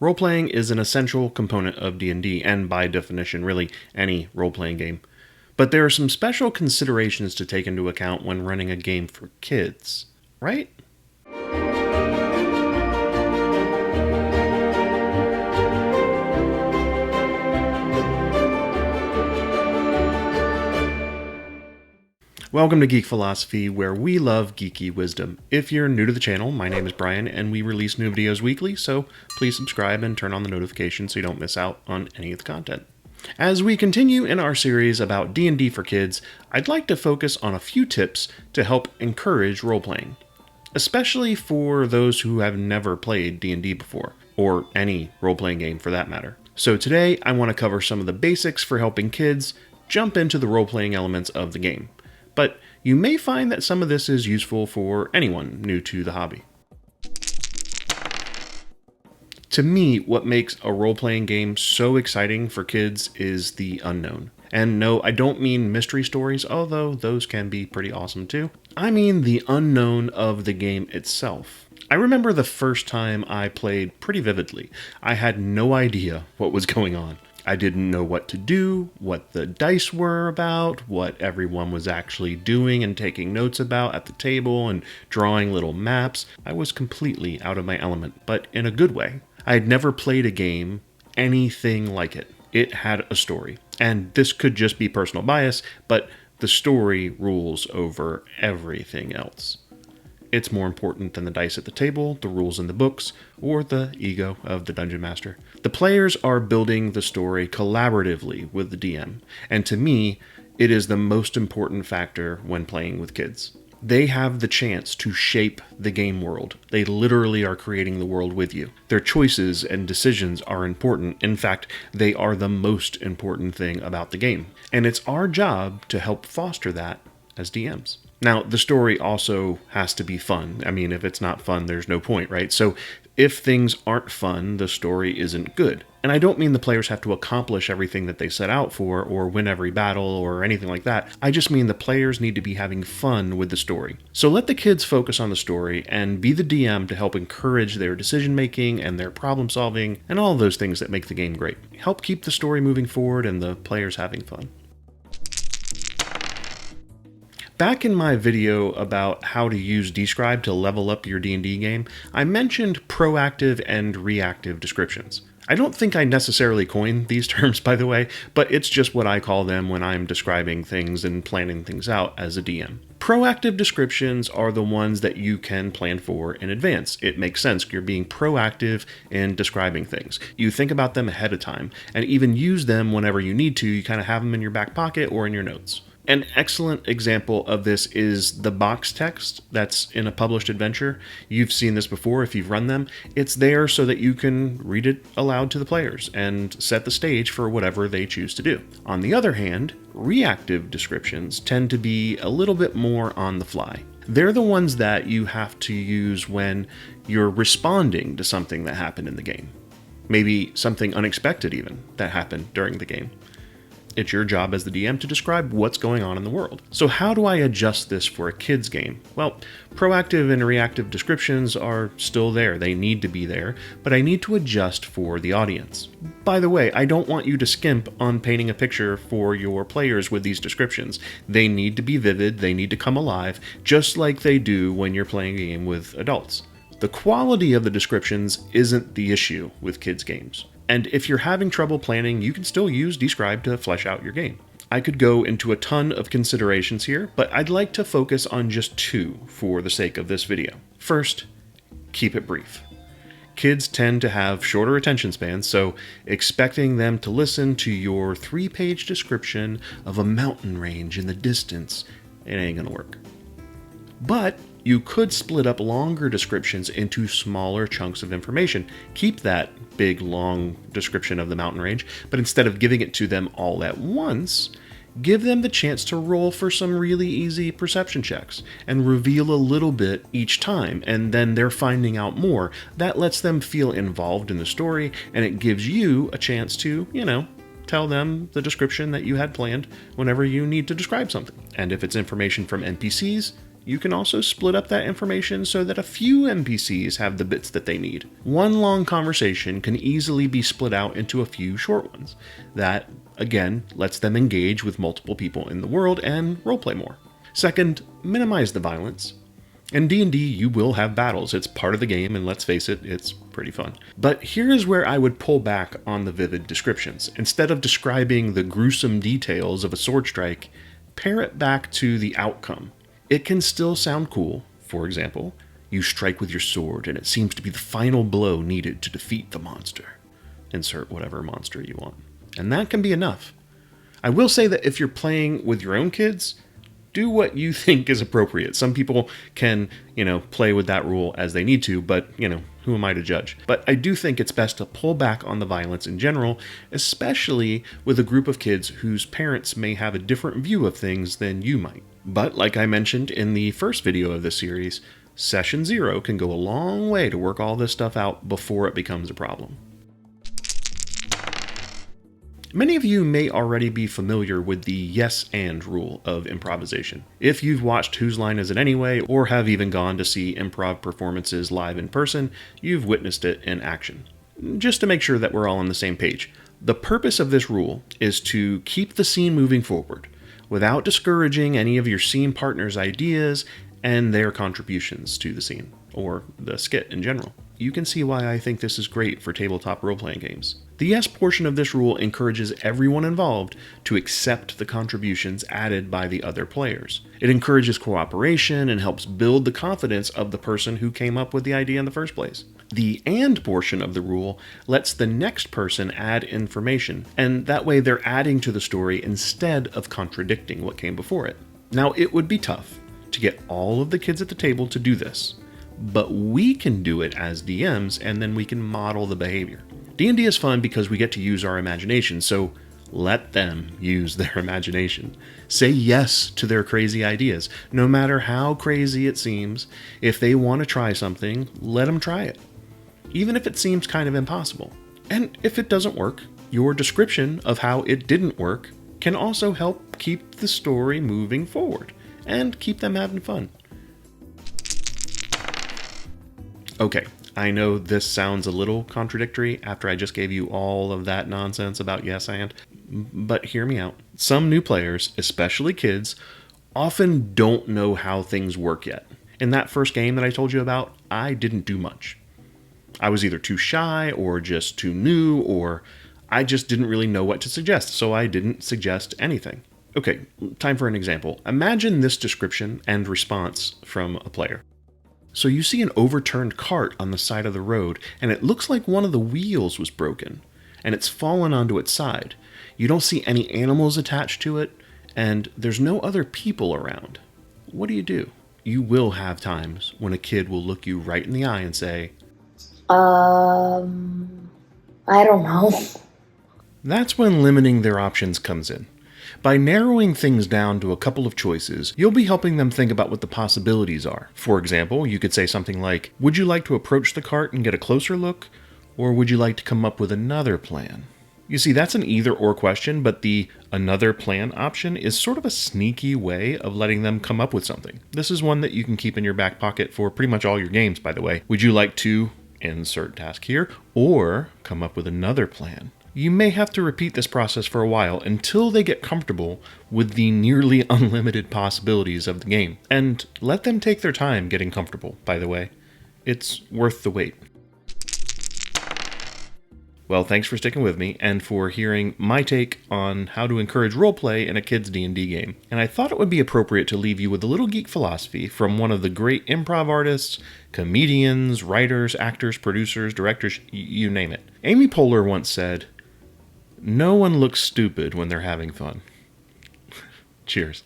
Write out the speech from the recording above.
Role-playing is an essential component of D&D, and by definition, really any role-playing game. But there are some special considerations to take into account when running a game for kids, right? Welcome to Geek Philosophy, where we love geeky wisdom. If you're new to the channel, my name is Brian, and we release new videos weekly, so please subscribe and turn on the notifications so you don't miss out on any of the content. As we continue in our series about D&D for kids, I'd like to focus on a few tips to help encourage role-playing, especially for those who have never played D&D before, or any role-playing game for that matter. So today, I want to cover some of the basics for helping kids jump into the role-playing elements of the game. But you may find that some of this is useful for anyone new to the hobby. To me, what makes a role-playing game so exciting for kids is the unknown. And no, I don't mean mystery stories, although those can be pretty awesome too. I mean the unknown of the game itself. I remember the first time I played pretty vividly. I had no idea what was going on. I didn't know what to do, what the dice were about, what everyone was actually doing and taking notes about at the table and drawing little maps. I was completely out of my element, but in a good way. I had never played a game anything like it. It had a story. And this could just be personal bias, but the story rules over everything else. It's more important than the dice at the table, the rules in the books, or the ego of the dungeon master. The players are building the story collaboratively with the DM, and to me, it is the most important factor when playing with kids. They have the chance to shape the game world. They literally are creating the world with you. Their choices and decisions are important. In fact, they are the most important thing about the game. And it's our job to help foster that as DMs. Now, the story also has to be fun. I mean, if it's not fun, there's no point, right? So if things aren't fun, the story isn't good. And I don't mean the players have to accomplish everything that they set out for or win every battle or anything like that. I just mean the players need to be having fun with the story. So let the kids focus on the story and be the DM to help encourage their decision making and their problem solving and all those things that make the game great. Help keep the story moving forward and the players having fun. Back in my video about how to use Describe to level up your D&D game, I mentioned proactive and reactive descriptions. I don't think I necessarily coined these terms, by the way, but it's just what I call them when I'm describing things and planning things out as a DM. Proactive descriptions are the ones that you can plan for in advance. It makes sense. You're being proactive in describing things. You think about them ahead of time and even use them whenever you need to. You kind of have them in your back pocket or in your notes. An excellent example of this is the box text that's in a published adventure. You've seen this before if you've run them. It's there so that you can read it aloud to the players and set the stage for whatever they choose to do. On the other hand, reactive descriptions tend to be a little bit more on the fly. They're the ones that you have to use when you're responding to something that happened in the game. Maybe something unexpected even that happened during the game. It's your job as the DM to describe what's going on in the world. So how do I adjust this for a kid's game? Well, proactive and reactive descriptions are still there. They need to be there, but I need to adjust for the audience. By the way, I don't want you to skimp on painting a picture for your players with these descriptions. They need to be vivid, they need to come alive, just like they do when you're playing a game with adults. The quality of the descriptions isn't the issue with kids' games. And if you're having trouble planning, you can still use Describe to flesh out your game. I could go into a ton of considerations here, but I'd like to focus on just two for the sake of this video. First, keep it brief. Kids tend to have shorter attention spans, so expecting them to listen to your 3-page description of a mountain range in the distance, it ain't gonna work. But you could split up longer descriptions into smaller chunks of information. Keep that big, long description of the mountain range, but instead of giving it to them all at once, give them the chance to roll for some really easy perception checks and reveal a little bit each time, and then they're finding out more. That lets them feel involved in the story, and it gives you a chance to, tell them the description that you had planned whenever you need to describe something. And if it's information from NPCs, You can also split up that information so that a few NPCs have the bits that they need. One long conversation can easily be split out into a few short ones. That, again, lets them engage with multiple people in the world and roleplay more. Second, minimize the violence. In D&D, you will have battles. It's part of the game, and let's face it, it's pretty fun. But here is where I would pull back on the vivid descriptions. Instead of describing the gruesome details of a sword strike, pare it back to the outcome. It can still sound cool. For example, you strike with your sword, and it seems to be the final blow needed to defeat the monster. Insert whatever monster you want. And that can be enough. I will say that if you're playing with your own kids, do what you think is appropriate. Some people can, play with that rule as they need to, but, who am I to judge? But I do think it's best to pull back on the violence in general, especially with a group of kids whose parents may have a different view of things than you might. But like I mentioned in the first video of this series, Session 0 can go a long way to work all this stuff out before it becomes a problem. Many of you may already be familiar with the yes and rule of improvisation. If you've watched Whose Line Is It Anyway, or have even gone to see improv performances live in person, you've witnessed it in action. Just to make sure that we're all on the same page, the purpose of this rule is to keep the scene moving forward, without discouraging any of your scene partner's ideas and their contributions to the scene, or the skit in general. You can see why I think this is great for tabletop role-playing games. The yes portion of this rule encourages everyone involved to accept the contributions added by the other players. It encourages cooperation and helps build the confidence of the person who came up with the idea in the first place. The and portion of the rule lets the next person add information, and that way they're adding to the story instead of contradicting what came before it. Now, it would be tough to get all of the kids at the table to do this, but we can do it as DMs, and then we can model the behavior. D&D is fun because we get to use our imagination, so let them use their imagination. Say yes to their crazy ideas, no matter how crazy it seems. If they want to try something, let them try it, even if it seems kind of impossible. And if it doesn't work, your description of how it didn't work can also help keep the story moving forward and keep them having fun. Okay, I know this sounds a little contradictory after I just gave you all of that nonsense about yes and, but hear me out. Some new players, especially kids, often don't know how things work yet. In that first game that I told you about, I didn't do much. I was either too shy or just too new, or I just didn't really know what to suggest, so I didn't suggest anything. Okay, time for an example. Imagine this description and response from a player. So you see an overturned cart on the side of the road, and it looks like one of the wheels was broken, and it's fallen onto its side. You don't see any animals attached to it, and there's no other people around. What do? You will have times when a kid will look you right in the eye and say, I don't know. That's when limiting their options comes in. By narrowing things down to a couple of choices, you'll be helping them think about what the possibilities are. For example, you could say something like, would you like to approach the cart and get a closer look? Or would you like to come up with another plan? You see, that's an either-or question, but the another plan option is sort of a sneaky way of letting them come up with something. This is one that you can keep in your back pocket for pretty much all your games, by the way. Would you like to insert task here, or come up with another plan? You may have to repeat this process for a while until they get comfortable with the nearly unlimited possibilities of the game. And let them take their time getting comfortable, by the way. It's worth the wait. Well, thanks for sticking with me and for hearing my take on how to encourage roleplay in a kid's D&D game. And I thought it would be appropriate to leave you with a little geek philosophy from one of the great improv artists, comedians, writers, actors, producers, directors, you name it. Amy Poehler once said, "No one looks stupid when they're having fun." Cheers.